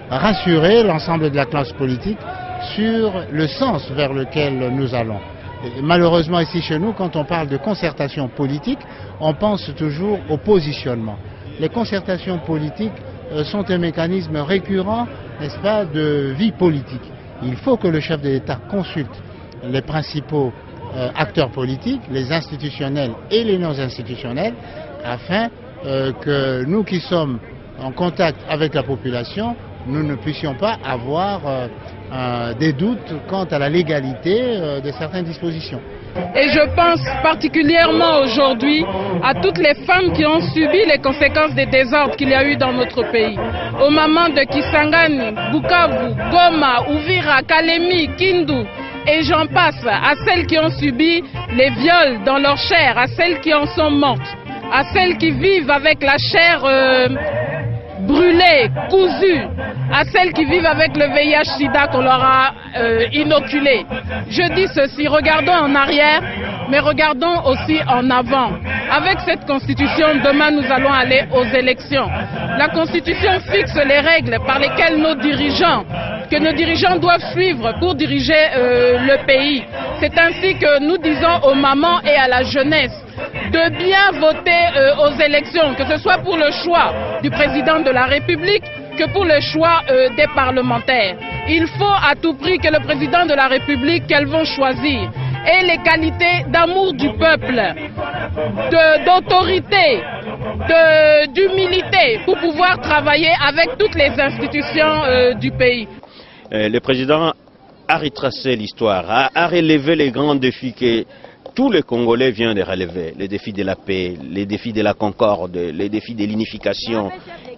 rassurer l'ensemble de la classe politique sur le sens vers lequel nous allons. Et malheureusement ici chez nous, quand on parle de concertation politique, on pense toujours au positionnement. Les concertations politiques sont un mécanisme récurrent, n'est-ce pas, de vie politique. Il faut que le chef de l'État consulte les principaux acteurs politiques, les institutionnels et les non institutionnels, afin que nous qui sommes en contact avec la population, nous ne puissions pas avoir des doutes quant à la légalité de certaines dispositions. Et je pense particulièrement aujourd'hui à toutes les femmes qui ont subi les conséquences des désordres qu'il y a eu dans notre pays. Aux mamans de Kisangani, Bukavu, Goma, Uvira, Kalemi, Kindu, et j'en passe, à celles qui ont subi les viols dans leur chair, à celles qui en sont mortes, à celles qui vivent avec la chair brûlée, cousue, à celles qui vivent avec le VIH-Sida qu'on leur a inoculé. Je dis ceci, regardons en arrière, mais regardons aussi en avant. Avec cette constitution, demain nous allons aller aux élections. La constitution fixe les règles par lesquelles nos dirigeants doivent suivre pour diriger le pays. C'est ainsi que nous disons aux mamans et à la jeunesse de bien voter aux élections, que ce soit pour le choix du président de la République que pour le choix des parlementaires. Il faut à tout prix que le président de la République qu'elles vont choisir ait les qualités d'amour du peuple, d'autorité, d'humilité pour pouvoir travailler avec toutes les institutions du pays. Le président a retracé l'histoire, a relevé les grands défis que tous les Congolais viennent de relever, les défis de la paix, les défis de la concorde, les défis de l'unification.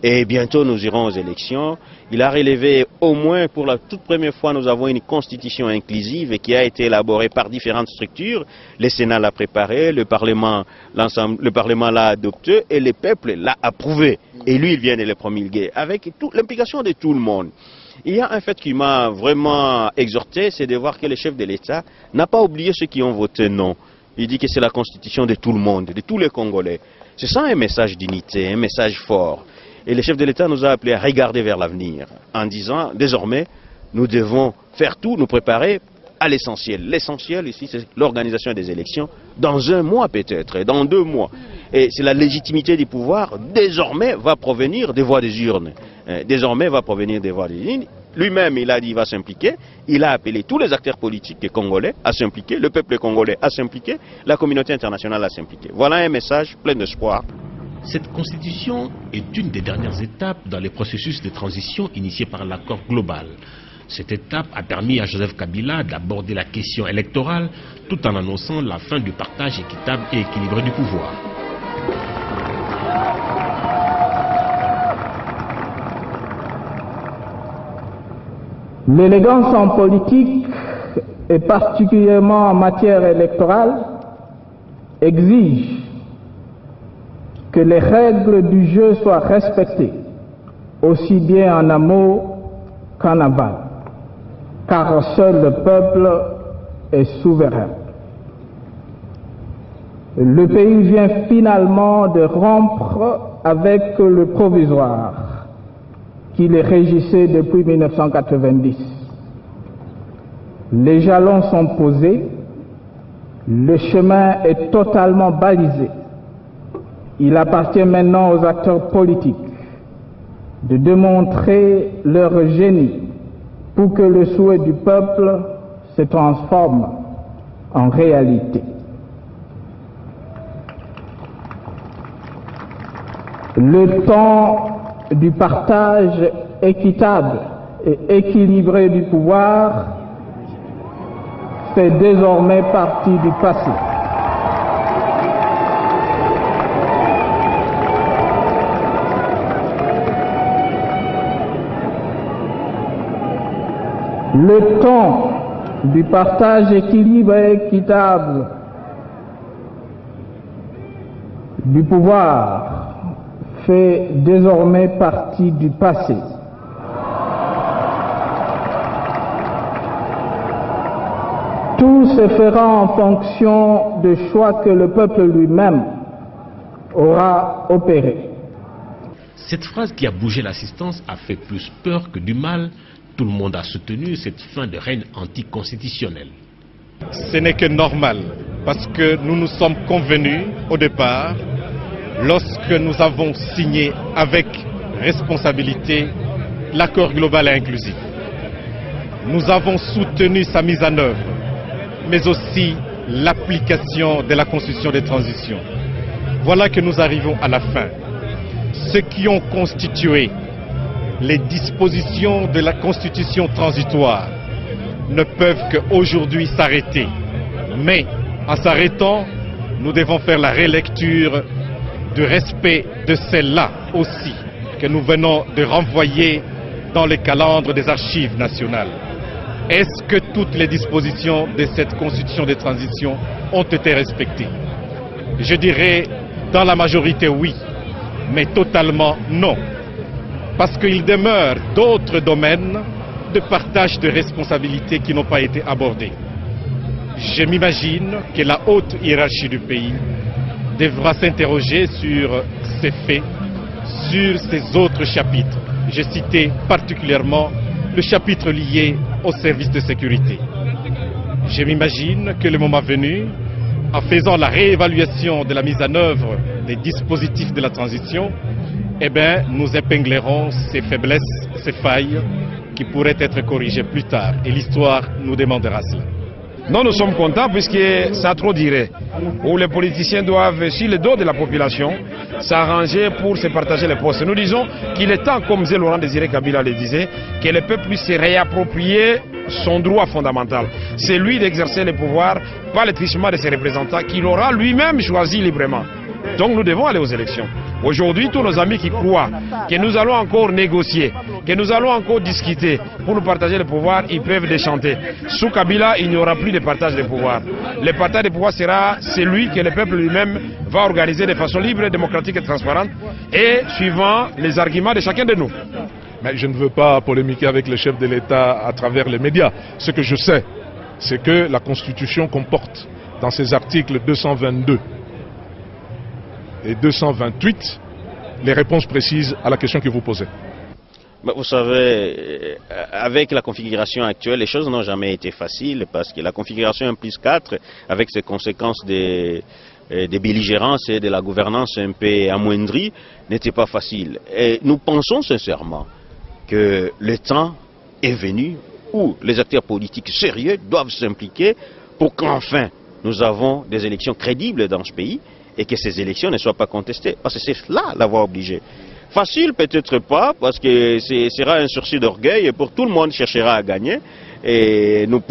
Et bientôt nous irons aux élections. Il a relevé au moins pour la toute première fois nous avons une constitution inclusive qui a été élaborée par différentes structures. Le Sénat l'a préparée, le Parlement l'a adoptée et le peuple l'a approuvée. Et lui il vient de le promulguer avec l'implication de tout le monde. Il y a un fait qui m'a vraiment exhorté, c'est de voir que le chef de l'État n'a pas oublié ceux qui ont voté non. Il dit que c'est la constitution de tout le monde, de tous les Congolais. C'est ça un message d'unité, un message fort. Et le chef de l'État nous a appelés à regarder vers l'avenir, en disant, désormais, nous devons faire tout, nous préparer à l'essentiel. L'essentiel ici, c'est l'organisation des élections, dans un mois peut-être, et dans 2 mois. Et c'est la légitimité du pouvoir, désormais, va provenir des voix des urnes. Désormais, va provenir des voix des urnes. Lui-même, il a dit, il va s'impliquer. Il a appelé tous les acteurs politiques congolais à s'impliquer, le peuple congolais à s'impliquer, la communauté internationale à s'impliquer. Voilà un message plein d'espoir. Cette constitution est une des dernières étapes dans les processus de transition initiés par l'accord global. Cette étape a permis à Joseph Kabila d'aborder la question électorale tout en annonçant la fin du partage équitable et équilibré du pouvoir. L'élégance en politique, et particulièrement en matière électorale, exige que les règles du jeu soient respectées, aussi bien en amont qu'en aval, car seul le peuple est souverain. Le pays vient finalement de rompre avec le provisoire qui les régissait depuis 1990. Les jalons sont posés, le chemin est totalement balisé. Il appartient maintenant aux acteurs politiques de démontrer leur génie pour que le souhait du peuple se transforme en réalité. Le temps du partage équitable et équilibré du pouvoir fait désormais partie du passé. Le temps du partage équilibré et équitable du pouvoir fait désormais partie du passé. Tout se fera en fonction des choix que le peuple lui-même aura opérés. Cette phrase qui a bougé l'assistance a fait plus peur que du mal. Tout le monde a soutenu cette fin de règne anticonstitutionnel. Ce n'est que normal, parce que nous nous sommes convenus au départ, lorsque nous avons signé avec responsabilité l'accord global et inclusif. Nous avons soutenu sa mise en œuvre, mais aussi l'application de la Constitution de transition. Voilà que nous arrivons à la fin. Ceux qui ont constitué les dispositions de la Constitution transitoire ne peuvent qu'aujourd'hui s'arrêter. Mais en s'arrêtant, nous devons faire la relecture du respect de celle-là aussi, que nous venons de renvoyer dans les calendes des archives nationales. Est-ce que toutes les dispositions de cette Constitution de transition ont été respectées? Je dirais dans la majorité oui, mais totalement non. Parce qu'il demeure d'autres domaines de partage de responsabilités qui n'ont pas été abordés. Je m'imagine que la haute hiérarchie du pays devra s'interroger sur ces faits, sur ces autres chapitres. J'ai cité particulièrement le chapitre lié aux services de sécurité. Je m'imagine que le moment venu, en faisant la réévaluation de la mise en œuvre des dispositifs de la transition, eh bien, nous épinglerons ces faiblesses, ces failles qui pourraient être corrigées plus tard. Et l'histoire nous demandera cela. Non, nous sommes contents puisque ça a trop duré. Où les politiciens doivent, sur le dos de la population, s'arranger pour se partager les postes. Nous disons qu'il est temps, comme Laurent Désiré Kabila le disait, que le peuple puisse se réapproprier son droit fondamental. C'est lui d'exercer le pouvoir par le truchement de ses représentants qu'il aura lui-même choisi librement. Donc nous devons aller aux élections. Aujourd'hui, tous nos amis qui croient que nous allons encore négocier, que nous allons encore discuter pour nous partager le pouvoir, ils peuvent déchanter. Sous Kabila, il n'y aura plus de partage de pouvoir. Le partage de pouvoir sera celui que le peuple lui-même va organiser de façon libre, démocratique et transparente et suivant les arguments de chacun de nous. Mais je ne veux pas polémiquer avec le chef de l'État à travers les médias. Ce que je sais, c'est que la Constitution comporte dans ses articles 222 et 228 les réponses précises à la question que vous posez. Vous savez, avec la configuration actuelle, les choses n'ont jamais été faciles parce que la configuration 1+4, avec ses conséquences des belligérances et de la gouvernance un peu amoindrie, n'était pas facile. Et nous pensons sincèrement que le temps est venu où les acteurs politiques sérieux doivent s'impliquer pour qu'enfin nous avons des élections crédibles dans ce pays et que ces élections ne soient pas contestées. Parce que c'est là la voie obligée. Facile peut-être pas, parce que ce sera un sursis d'orgueil et pour tout le monde cherchera à gagner. Et nous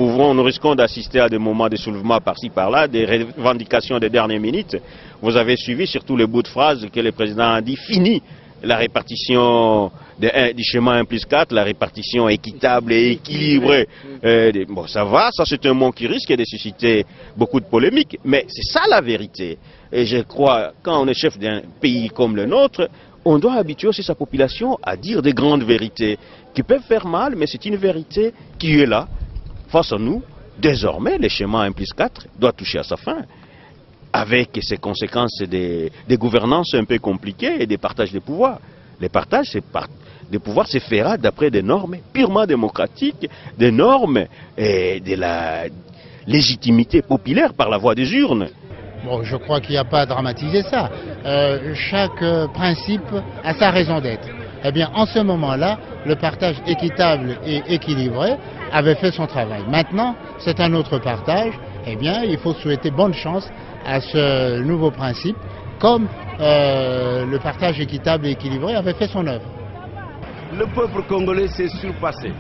risquons d'assister à des moments de soulèvement par-ci par-là, des revendications des dernières minutes. Vous avez suivi surtout les bouts de phrases que le président a dit, fini la répartition du schéma 1+4, la répartition équitable et équilibrée. Bon, ça va, ça c'est un mot qui risque de susciter beaucoup de polémiques, mais c'est ça la vérité. Et je crois, quand on est chef d'un pays comme le nôtre, on doit habituer aussi sa population à dire des grandes vérités qui peuvent faire mal, mais c'est une vérité qui est là, face à nous. Désormais, le schéma 1+4 doit toucher à sa fin, avec ses conséquences des gouvernances un peu compliquées et des partages de pouvoir. Les partages de pouvoir se fera d'après des normes purement démocratiques, des normes et de la légitimité populaire par la voie des urnes. Bon, je crois qu'il n'y a pas à dramatiser ça. Chaque principe a sa raison d'être. Eh bien, en ce moment-là, le partage équitable et équilibré avait fait son travail. Maintenant, c'est un autre partage. Eh bien, il faut souhaiter bonne chance à ce nouveau principe, comme le partage équitable et équilibré avait fait son œuvre. Le peuple congolais s'est surpassé.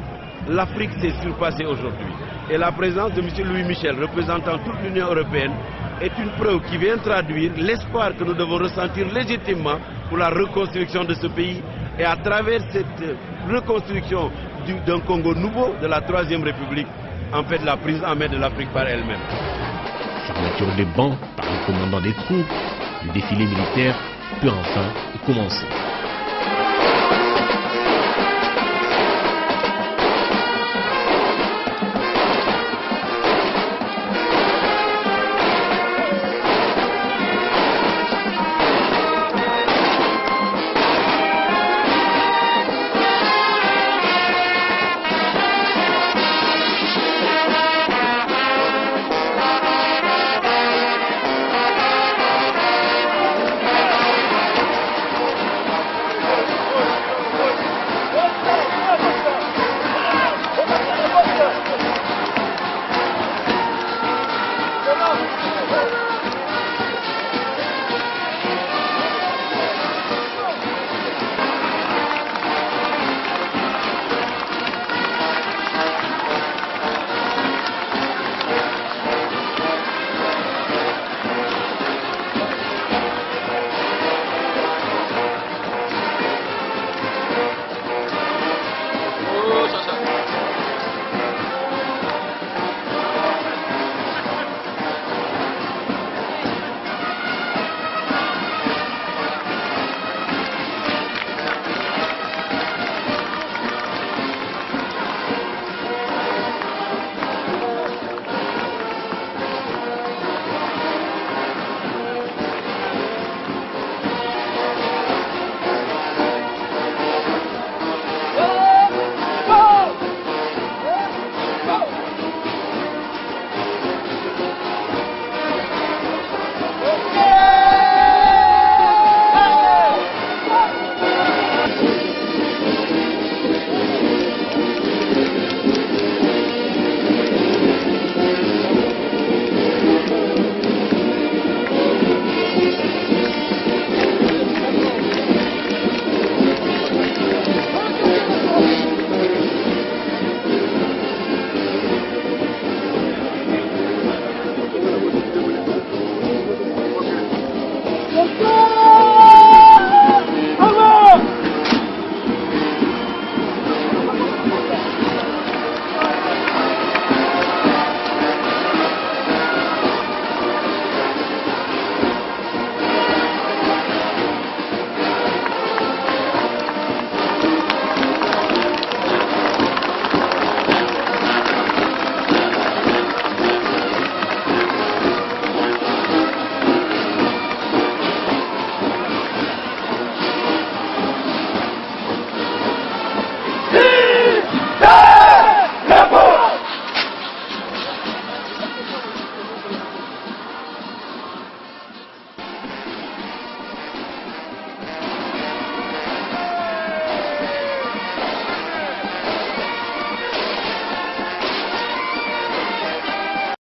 L'Afrique s'est surpassée aujourd'hui. Et la présence de M. Louis Michel, représentant toute l'Union européenne, est une preuve qui vient traduire l'espoir que nous devons ressentir légitimement pour la reconstruction de ce pays. Et à travers cette reconstruction d'un Congo nouveau, de la Troisième République, en fait la prise en main de l'Afrique par elle-même. Fermeture des bancs par le commandant des troupes, le défilé militaire peut enfin commencer.